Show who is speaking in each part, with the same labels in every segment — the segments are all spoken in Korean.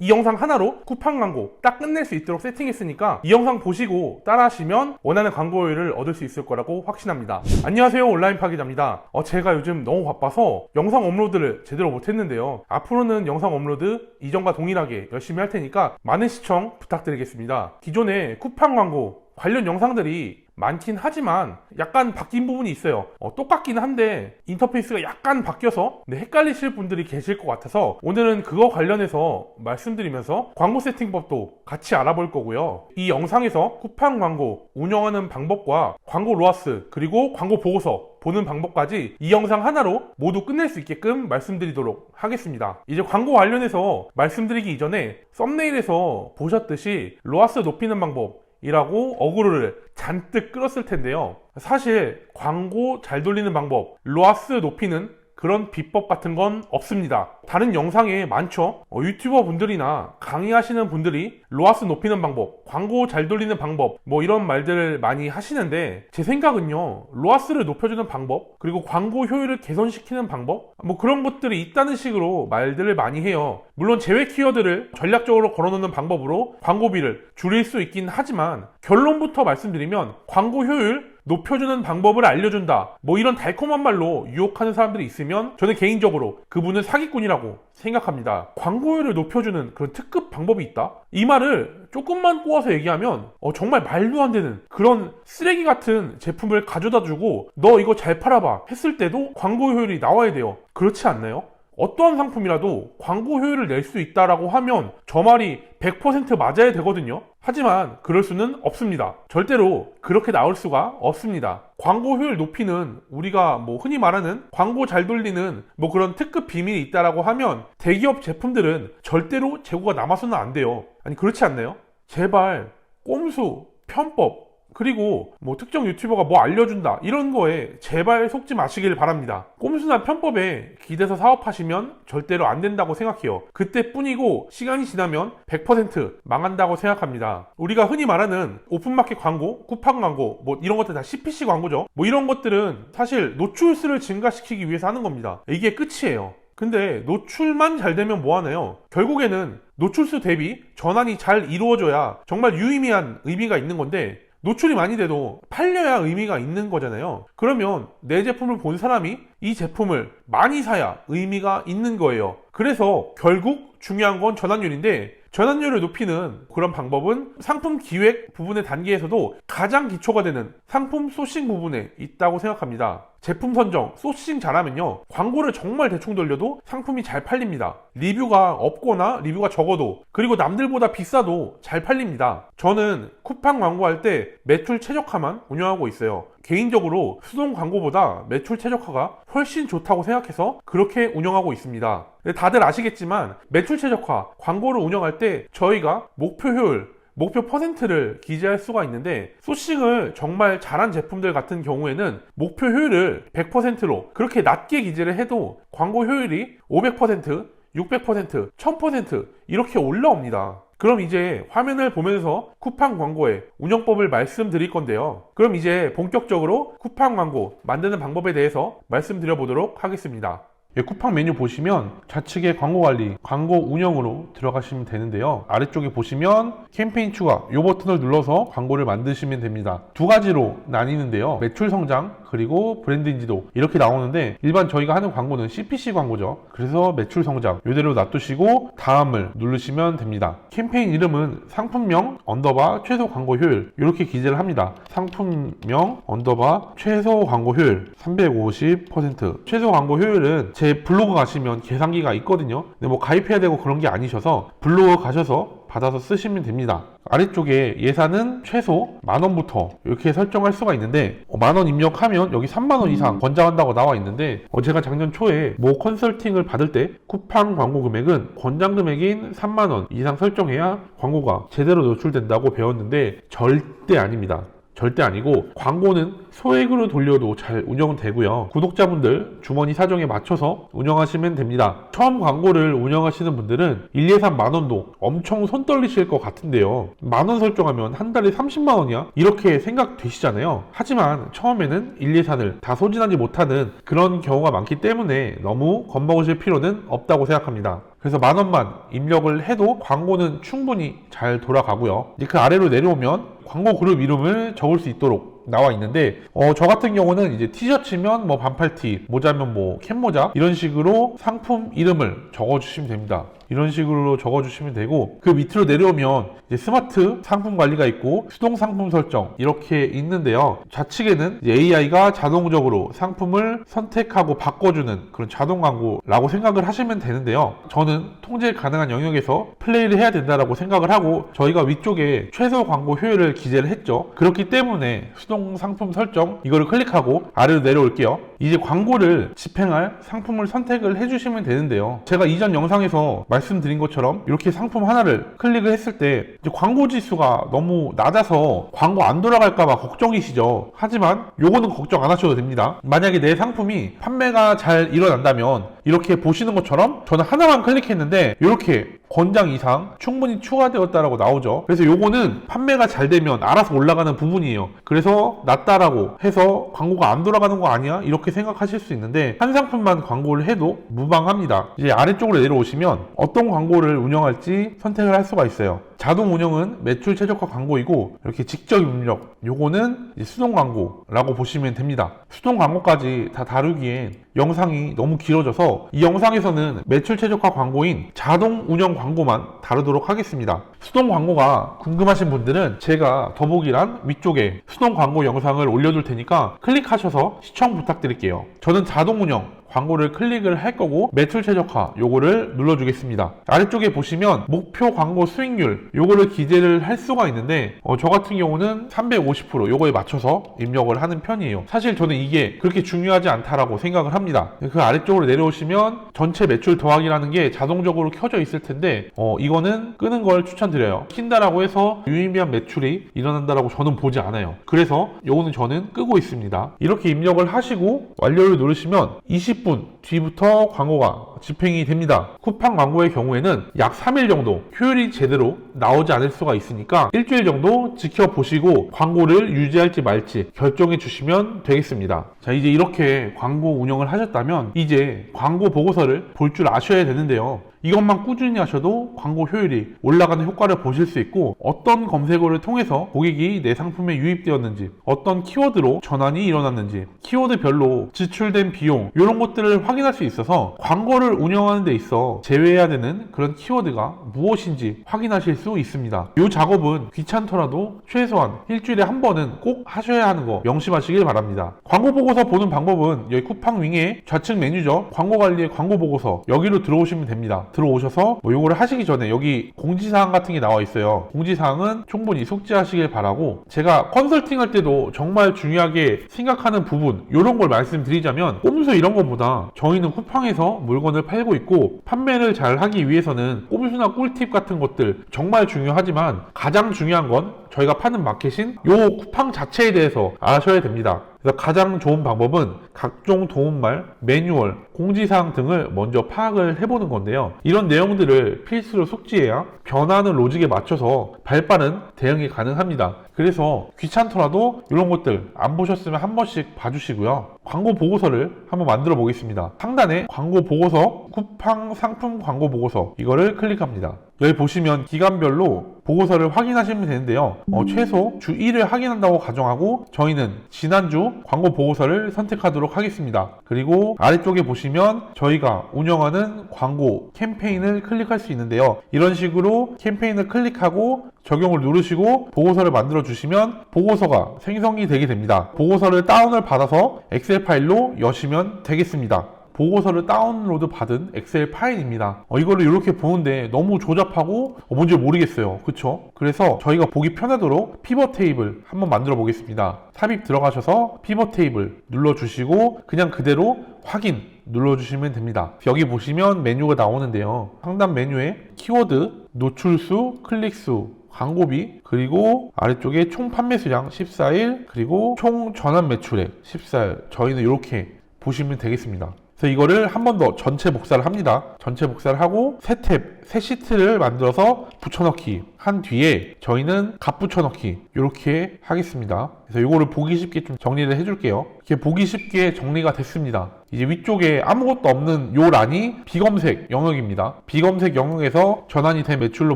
Speaker 1: 이 영상 하나로 쿠팡 광고 딱 끝낼 수 있도록 세팅했으니까 이 영상 보시고 따라하시면 원하는 광고율을 얻을 수 있을 거라고 확신합니다. 안녕하세요, 온라인 파기자입니다. 제가 요즘 너무 바빠서 영상 업로드를 제대로 못했는데요. 앞으로는 영상 업로드 이전과 동일하게 열심히 할 테니까 많은 시청 부탁드리겠습니다. 기존에 쿠팡 광고 관련 영상들이 많긴 하지만 약간 바뀐 부분이 있어요. 똑같긴 한데 인터페이스가 약간 바뀌어서 헷갈리실 분들이 계실 것 같아서 오늘은 그거 관련해서 말씀드리면서 광고 세팅법도 같이 알아볼 거고요. 이 영상에서 쿠팡 광고 운영하는 방법과 광고 로아스 그리고 광고 보고서 보는 방법까지 이 영상 하나로 모두 끝낼 수 있게끔 말씀드리도록 하겠습니다. 이제 광고 관련해서 말씀드리기 이전에 썸네일에서 보셨듯이 로아스 높이는 방법 이라고 어그로를 잔뜩 끌었을 텐데요. 사실 광고 잘 돌리는 방법, 로아스 높이는 그런 비법 같은 건 없습니다. 다른 영상에 많죠. 유튜버 분들이나 강의하시는 분들이 로아스 높이는 방법, 광고 잘 돌리는 방법 이런 말들을 많이 하시는데 제 생각은요, 로아스를 높여주는 방법 그리고 광고 효율을 개선시키는 방법 그런 것들이 있다는 식으로 말들을 많이 해요. 물론 제외 키워드를 전략적으로 걸어놓는 방법으로 광고비를 줄일 수 있긴 하지만 결론부터 말씀드리면 광고 효율 높여주는 방법을 알려준다 이런 달콤한 말로 유혹하는 사람들이 있으면 저는 개인적으로 그분은 사기꾼이라고 생각합니다. 광고율을 높여주는 그런 특급 방법이 있다? 이 말을 조금만 꼬아서 얘기하면 정말 말도 안 되는 그런 쓰레기 같은 제품을 가져다 주고 너 이거 잘 팔아봐 했을 때도 광고 효율이 나와야 돼요. 그렇지 않나요? 어떠한 상품이라도 광고 효율을 낼 수 있다라고 하면 저 말이 100% 맞아야 되거든요. 하지만 그럴 수는 없습니다. 절대로 그렇게 나올 수가 없습니다. 광고 효율 높이는 우리가 흔히 말하는 광고 잘 돌리는 그런 특급 비밀이 있다라고 하면 대기업 제품들은 절대로 재고가 남아서는 안 돼요. 아니 그렇지 않나요? 제발 꼼수, 편법 그리고 특정 유튜버가 알려준다 이런 거에 제발 속지 마시길 바랍니다. 꼼수나 편법에 기대서 사업하시면 절대로 안 된다고 생각해요. 그때뿐이고 시간이 지나면 100% 망한다고 생각합니다. 우리가 흔히 말하는 오픈마켓 광고, 쿠팡 광고 이런 것들 다 CPC 광고죠. 이런 것들은 사실 노출수를 증가시키기 위해서 하는 겁니다. 이게 끝이에요. 근데 노출만 잘 되면 뭐하나요? 결국에는 노출수 대비 전환이 잘 이루어져야 정말 유의미한 의미가 있는 건데 노출이 많이 돼도 팔려야 의미가 있는 거잖아요. 그러면 내 제품을 본 사람이 이 제품을 많이 사야 의미가 있는 거예요. 그래서 결국 중요한 건 전환율인데 전환율을 높이는 그런 방법은 상품 기획 부분의 단계에서도 가장 기초가 되는 상품 소싱 부분에 있다고 생각합니다. 제품 선정, 소싱 잘하면요 광고를 정말 대충 돌려도 상품이 잘 팔립니다. 리뷰가 없거나 리뷰가 적어도 그리고 남들보다 비싸도 잘 팔립니다. 저는 쿠팡 광고할 때 매출 최적화만 운영하고 있어요. 개인적으로 수동 광고보다 매출 최적화가 훨씬 좋다고 생각해서 그렇게 운영하고 있습니다. 다들 아시겠지만 매출 최적화 광고를 운영할 때 저희가 목표 효율, 목표 퍼센트를 기재할 수가 있는데 소싱을 정말 잘한 제품들 같은 경우에는 목표 효율을 100%로 그렇게 낮게 기재를 해도 광고 효율이 500%, 600%, 1000% 이렇게 올라옵니다. 그럼 이제 화면을 보면서 쿠팡 광고의 운영법을 말씀드릴 건데요. 그럼 이제 본격적으로 쿠팡 광고 만드는 방법에 대해서 말씀드려 보도록 하겠습니다. 쿠팡 메뉴 보시면 좌측에 광고 관리, 광고 운영으로 들어가시면 되는데요. 아래쪽에 보시면 캠페인 추가 이 버튼을 눌러서 광고를 만드시면 됩니다. 두 가지로 나뉘는데요. 매출 성장 그리고 브랜드 인지도 이렇게 나오는데 일반 저희가 하는 광고는 CPC 광고죠. 그래서 매출 성장 이대로 놔두시고 다음을 누르시면 됩니다. 캠페인 이름은 상품명 언더바 최소 광고 효율 이렇게 기재를 합니다. 상품명 언더바 최소 광고 효율 350% 최소 광고 효율은 제 블로그 가시면 계산기가 있거든요. 근데 가입해야 되고 그런 게 아니셔서 블로그 가셔서 받아서 쓰시면 됩니다. 아래쪽에 예산은 최소 10,000원부터 이렇게 설정할 수가 있는데 10,000원 입력하면 여기 30,000원 이상 권장한다고 나와 있는데 제가 작년 초에 컨설팅을 받을 때 쿠팡 광고 금액은 권장 금액인 30,000원 이상 설정해야 광고가 제대로 노출된다고 배웠는데 절대 아닙니다. 절대 아니고 광고는 소액으로 돌려도 잘 운영은 되고요. 구독자분들 주머니 사정에 맞춰서 운영하시면 됩니다. 처음 광고를 운영하시는 분들은 1, 2, 3 만원도 엄청 손 떨리실 것 같은데요. 만원 설정하면 한 달에 30만원이야? 이렇게 생각되시잖아요. 하지만 처음에는 1, 2, 3을 다 소진하지 못하는 그런 경우가 많기 때문에 너무 겁먹으실 필요는 없다고 생각합니다.
Speaker 2: 그래서 10,000원만 입력을 해도 광고는 충분히 잘 돌아가고요. 이제 그 아래로 내려오면 광고 그룹 이름을 적을 수 있도록 나와 있는데 저 같은 경우는 이제 티셔츠면 뭐 반팔티, 모자면 뭐 캡모자 이런 식으로 상품 이름을 적어주시면 됩니다. 이런 식으로 적어주시면 되고, 그 밑으로 내려오면 이제 스마트 상품 관리가 있고 수동 상품 설정 이렇게 있는데요. 좌측에는 AI가 자동적으로 상품을 선택하고 바꿔주는 그런 자동 광고라고 생각을 하시면 되는데요. 저는 통제 가능한 영역에서 플레이를 해야 된다라고 생각을 하고 저희가 위쪽에 최소 광고 효율을 기재를 했죠. 그렇기 때문에 수동 상품 설정 이거를 클릭하고 아래로 내려올게요. 이제 광고를 집행할 상품을 선택을 해주시면 되는데요. 제가 이전 영상에서 말씀드린 것처럼 이렇게 상품 하나를 클릭을 했을 때 이제 광고 지수가 너무 낮아서 광고 안 돌아갈까봐 걱정이시죠. 하지만 요거는 걱정 안 하셔도 됩니다. 만약에 내 상품이 판매가 잘 일어난다면 이렇게 보시는 것처럼 저는 하나만 클릭했는데 이렇게 권장 이상 충분히 추가되었다라고 나오죠. 그래서 요거는 판매가 잘 되면 알아서 올라가는 부분이에요. 그래서 낮다라고 해서 광고가 안 돌아가는 거 아니야? 이렇게 생각하실 수 있는데 한 상품만 광고를 해도 무방합니다. 이제 아래쪽으로 내려오시면 어떤 광고를 운영할지 선택을 할 수가 있어요. 자동 운영은 매출 최적화 광고이고 이렇게 직접 입력 요거는 수동 광고라고 보시면 됩니다. 수동 광고까지 다 다루기엔 영상이 너무 길어져서 이 영상에서는 매출 최적화 광고인 자동 운영 광고만 다루도록 하겠습니다. 수동 광고가 궁금하신 분들은 제가 더보기란 위쪽에 수동 광고 영상을 올려둘 테니까 클릭하셔서 시청 부탁드릴게요. 저는 자동 운영 광고를 클릭을 할 거고 매출 최적화 요거를 눌러주겠습니다. 아래쪽에 보시면 목표 광고 수익률 요거를 기재를 할 수가 있는데 저 같은 경우는 350% 요거에 맞춰서 입력을 하는 편이에요. 사실 저는 이게 그렇게 중요하지 않다라고 생각을 합니다. 그 아래쪽으로 내려오시면 전체 매출 더하기라는 게 자동적으로 켜져 있을 텐데 이거는 끄는 걸 추천드려요. 킨다라고 해서 유의미한 매출이 일어난다라고 저는 보지 않아요. 그래서 요거는 저는 끄고 있습니다. 이렇게 입력을 하시고 완료를 누르시면 20분 뒤부터 광고가 집행이 됩니다. 쿠팡 광고의 경우에는 약 3일 정도 효율이 제대로 나오지 않을 수가 있으니까 일주일 정도 지켜보시고 광고를 유지할지 말지 결정해 주시면 되겠습니다. 자, 이제 이렇게 광고 운영을 하셨다면 이제 광고 보고서를 볼 줄 아셔야 되는데요. 이것만 꾸준히 하셔도 광고 효율이 올라가는 효과를 보실 수 있고 어떤 검색어를 통해서 고객이 내 상품에 유입되었는지 어떤 키워드로 전환이 일어났는지 키워드별로 지출된 비용 이런 것들을 확인할 수 있어서 광고를 운영하는 데 있어 제외해야 되는 그런 키워드가 무엇인지 확인하실 수 있습니다. 이 작업은 귀찮더라도 최소한 일주일에 한 번은 꼭 하셔야 하는 거 명심하시길 바랍니다. 광고 보고서 보는 방법은 여기 쿠팡 윙의 좌측 메뉴죠. 광고 관리의 광고 보고서 여기로 들어오시면 됩니다. 들어오셔서 요거를 하시기 전에 여기 공지사항 같은 게 나와 있어요. 공지사항은 충분히 숙지하시길 바라고 제가 컨설팅 할 때도 정말 중요하게 생각하는 부분 이런 걸 말씀드리자면 꼼수 이런 것보다 저희는 쿠팡에서 물건을 팔고 있고 판매를 잘 하기 위해서는 꼼수나 꿀팁 같은 것들 정말 중요하지만 가장 중요한 건 저희가 파는 마켓인 요 쿠팡 자체에 대해서 아셔야 됩니다. 그래서 가장 좋은 방법은 각종 도움말, 매뉴얼, 공지사항 등을 먼저 파악을 해보는 건데요. 이런 내용들을 필수로 숙지해야 변화하는 로직에 맞춰서 발빠른 대응이 가능합니다. 그래서 귀찮더라도 이런 것들 안 보셨으면 한 번씩 봐주시고요. 광고 보고서를 한번 만들어 보겠습니다. 상단에 광고 보고서, 쿠팡 상품 광고 보고서 이거를 클릭합니다. 여기 보시면 기간별로 보고서를 확인하시면 되는데요. 최소 주 1회 확인한다고 가정하고 저희는 지난주 광고 보고서를 선택하도록 하겠습니다. 그리고 아래쪽에 보시면 저희가 운영하는 광고 캠페인을 클릭할 수 있는데요. 이런 식으로 캠페인을 클릭하고 적용을 누르시고 보고서를 만들어 주시면 보고서가 생성이 되게 됩니다. 보고서를 다운을 받아서 엑셀 파일로 여시면 되겠습니다. 보고서를 다운로드 받은 엑셀 파일입니다. 이거를 이렇게 보는데 너무 조잡하고 뭔지 모르겠어요. 그쵸? 그래서 저희가 보기 편하도록 피벗 테이블 한번 만들어 보겠습니다. 삽입 들어가셔서 피벗 테이블 눌러주시고 그냥 그대로 확인 눌러주시면 됩니다. 여기 보시면 메뉴가 나오는데요. 상단 메뉴에 키워드, 노출수, 클릭수, 광고비, 그리고 아래쪽에 총 판매 수량 14일, 그리고 총 전환 매출액 14일. 저희는 이렇게 보시면 되겠습니다. 그래서 이거를 한 번 더 전체 복사를 합니다. 전체 복사를 하고 새 탭, 새 시트를 만들어서 붙여넣기 한 뒤에 저희는 값 붙여넣기 이렇게 하겠습니다. 그래서 이거를 보기 쉽게 좀 정리를 해줄게요. 이렇게 보기 쉽게 정리가 됐습니다. 이제 위쪽에 아무것도 없는 요 란이 비검색 영역입니다. 비검색 영역에서 전환이 된 매출로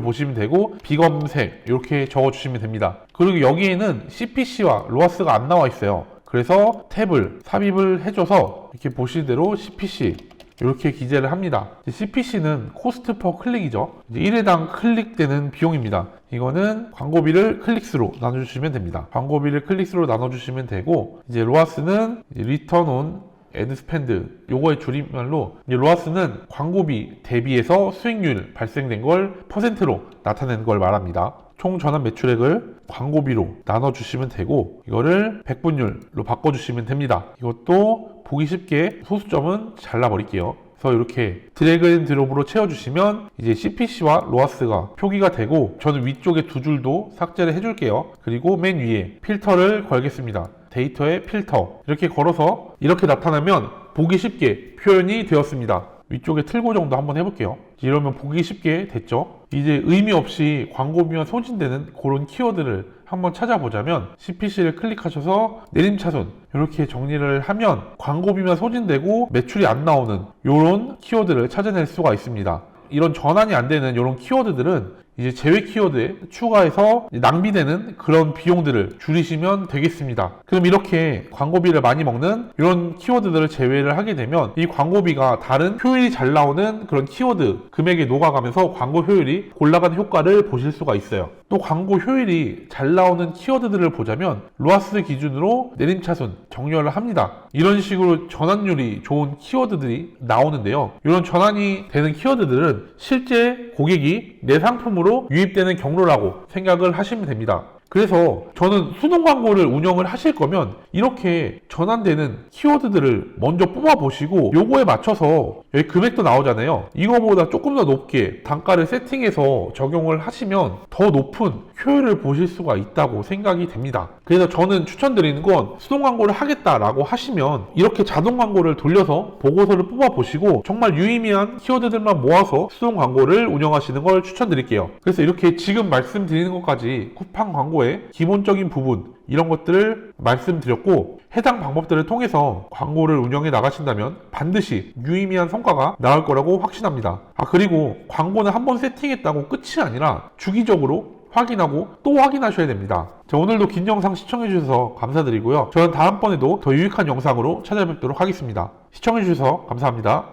Speaker 2: 보시면 되고 비검색 이렇게 적어주시면 됩니다. 그리고 여기에는 CPC와 로아스가 안 나와 있어요. 그래서 탭을 삽입을 해줘서 이렇게 보실 대로 CPC 이렇게 기재를 합니다. CPC는 코스트 퍼 클릭이죠. 1회당 클릭되는 비용입니다. 이거는 광고비를 클릭수로 나눠주시면 됩니다. 광고비를 클릭수로 나눠주시면 되고, 이제 로아스는 리턴 온 애드 스펜드 요거의 줄임말로, 이제 로아스는 광고비 대비해서 수익률 발생된 걸 퍼센트로 나타내는 걸 말합니다. 총 전환 매출액을 광고비로 나눠주시면 되고, 이거를 백분율로 바꿔주시면 됩니다. 이것도 보기 쉽게 소수점은 잘라버릴게요. 그래서 이렇게 드래그 앤 드롭으로 채워주시면 이제 CPC와 로아스가 표기가 되고, 저는 위쪽에 두 줄도 삭제를 해줄게요. 그리고 맨 위에 필터를 걸겠습니다. 데이터에 필터 이렇게 걸어서 이렇게 나타나면 보기 쉽게 표현이 되었습니다. 위쪽에 틀고 정도 한번 해볼게요. 이러면 보기 쉽게 됐죠. 이제 의미 없이 광고비만 소진되는 그런 키워드를 한번 찾아보자면 CPC를 클릭하셔서 내림차순 이렇게 정리를 하면 광고비만 소진되고 매출이 안 나오는 이런 키워드를 찾아낼 수가 있습니다. 이런 전환이 안 되는 이런 키워드들은 이제 제외 키워드에 추가해서 낭비되는 그런 비용들을 줄이시면 되겠습니다. 그럼 이렇게 광고비를 많이 먹는 이런 키워드들을 제외를 하게 되면 이 광고비가 다른 효율이 잘 나오는 그런 키워드 금액에 녹아가면서 광고 효율이 올라가는 효과를 보실 수가 있어요. 또 광고 효율이 잘 나오는 키워드들을 보자면 로아스 기준으로 내림차순 정렬을 합니다. 이런 식으로 전환율이 좋은 키워드들이 나오는데요. 이런 전환이 되는 키워드들은 실제 고객이 내 상품으로 유입되는 경로라고 생각을 하시면 됩니다. 그래서 저는 수동 광고를 운영을 하실 거면 이렇게 전환되는 키워드들을 먼저 뽑아보시고 요거에 맞춰서 여기 금액도 나오잖아요. 이거보다 조금 더 높게 단가를 세팅해서 적용을 하시면 더 높은 효율을 보실 수가 있다고 생각이 됩니다. 그래서 저는 추천드리는 건 수동 광고를 하겠다라고 하시면 이렇게 자동 광고를 돌려서 보고서를 뽑아보시고 정말 유의미한 키워드들만 모아서 수동 광고를 운영하시는 걸 추천드릴게요. 그래서 이렇게 지금 말씀드리는 것까지 쿠팡 광고의 기본적인 부분 이런 것들을 말씀드렸고, 해당 방법들을 통해서 광고를 운영해 나가신다면 반드시 유의미한 성과가 나올 거라고 확신합니다. 그리고 광고는 한번 세팅했다고 끝이 아니라 주기적으로 확인하고 또 확인하셔야 됩니다. 자, 오늘도 긴 영상 시청해주셔서 감사드리고요. 저는 다음번에도 더 유익한 영상으로 찾아뵙도록 하겠습니다. 시청해주셔서 감사합니다.